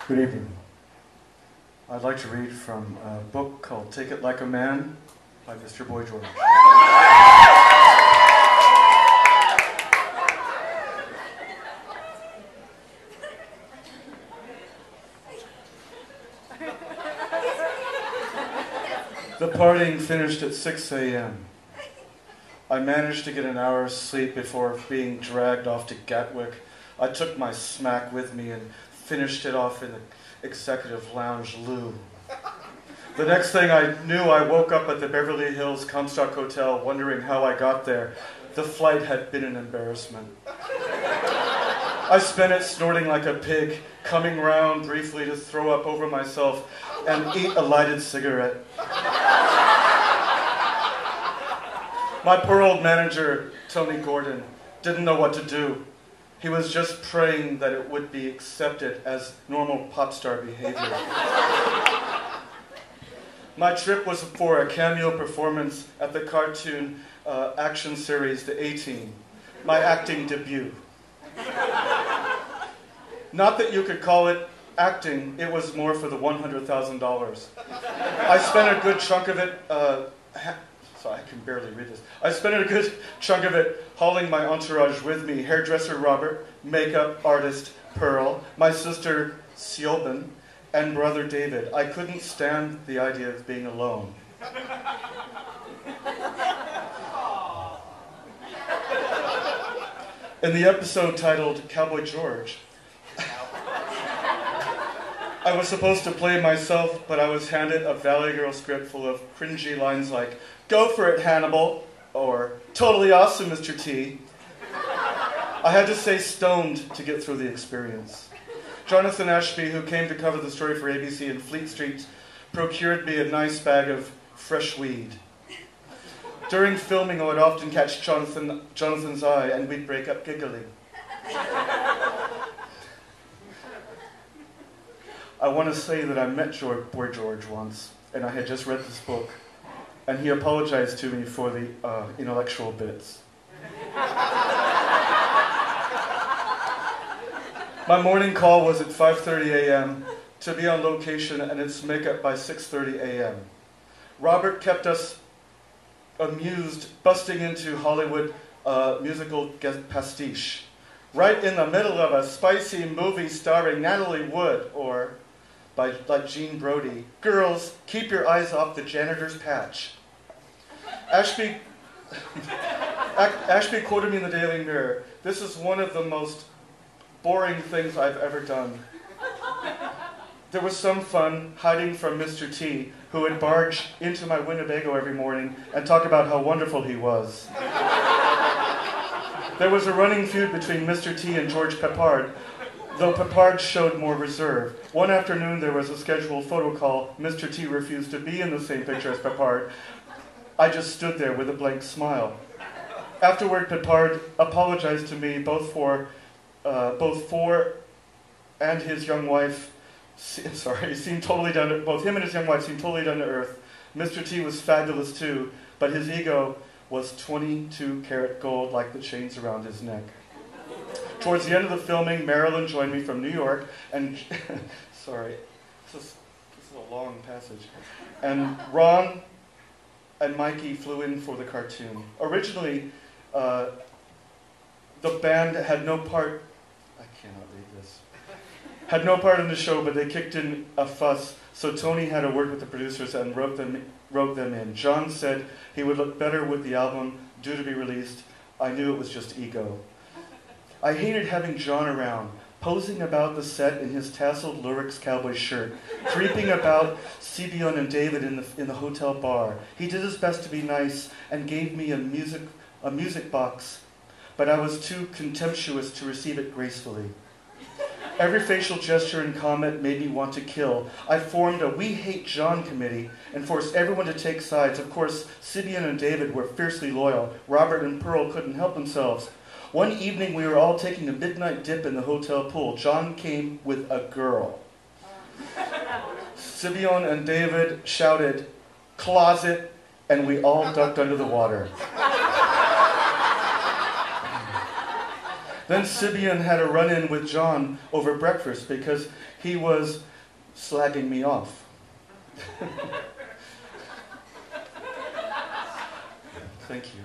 Good evening. I'd like to read from a book called Take It Like a Man by Mr. Boy George. The partying finished at 6 a.m. I managed to get an hour's sleep before being dragged off to Gatwick. I took my smack with me and finished it off in the executive lounge loo. The next thing I knew, I woke up at the Beverly Hills Comstock Hotel wondering how I got there. The flight had been an embarrassment. I spent it snorting like a pig, coming round briefly to throw up over myself and eat a lighted cigarette. My poor old manager, Tony Gordon, didn't know what to do. He was just praying that it would be accepted as normal pop star behavior. My trip was for a cameo performance at the cartoon action series, The A-Team, my acting debut. Not that you could call it acting, it was more for the $100,000. I spent a good chunk of it, I can barely read this. I spent a good chunk of it hauling my entourage with me, hairdresser Robert, makeup artist Pearl, my sister Siobhan, and brother David. I couldn't stand the idea of being alone. In the episode titled Cowboy George, I was supposed to play myself, but I was handed a Valley Girl script full of cringy lines like, "Go for it, Hannibal," or "Totally awesome, Mr. T." I had to stay stoned to get through the experience. Jonathan Ashby, who came to cover the story for ABC in Fleet Street, procured me a nice bag of fresh weed. During filming, I would often catch Jonathan's eye, and we'd break up giggling. I want to say that I met Boy George once, and I had just read this book, and he apologized to me for the intellectual bits. My morning call was at 5:30 a.m. to be on location, and it's makeup by 6:30 a.m. Robert kept us amused, busting into Hollywood musical pastiche, right in the middle of a spicy movie starring Natalie Wood, or like Gene Brody, "Girls, keep your eyes off the janitor's patch." Ashby quoted me in the Daily Mirror, "This is one of the most boring things I've ever done." There was some fun hiding from Mr. T, who would barge into my Winnebago every morning and talk about how wonderful he was. There was a running feud between Mr. T and George Peppard, though Peppard showed more reserve. One afternoon there was a scheduled photo call. Mr. T refused to be in the same picture as Peppard. I just stood there with a blank smile. Afterward, Peppard apologized to me both for and his young wife. Seemed totally down to, both him and his young wife seemed totally down to earth. Mr. T was fabulous too, but his ego was 22-karat gold like the chains around his neck. Towards the end of the filming, Marilyn joined me from New York, and sorry, this is a long passage. And Ron and Mikey flew in for the cartoon. Originally, the band had no part. I cannot read this. Had no part in the show, but they kicked in a fuss. So Tony had a word with the producers and wrote them in. John said he would look better with the album due to be released. I knew it was just ego. I hated having John around, posing about the set in his tasseled Lurix cowboy shirt, creeping about Sibion and David in the hotel bar. He did his best to be nice and gave me a music box, but I was too contemptuous to receive it gracefully. Every facial gesture and comment made me want to kill. I formed a We Hate John committee and forced everyone to take sides. Of course, Sibion and David were fiercely loyal. Robert and Pearl couldn't help themselves. One evening we were all taking a midnight dip in the hotel pool. John came with a girl. Sibion and David shouted, "Closet," and we all ducked under the water. Then Sibian had a run-in with John over breakfast because he was slagging me off. Thank you.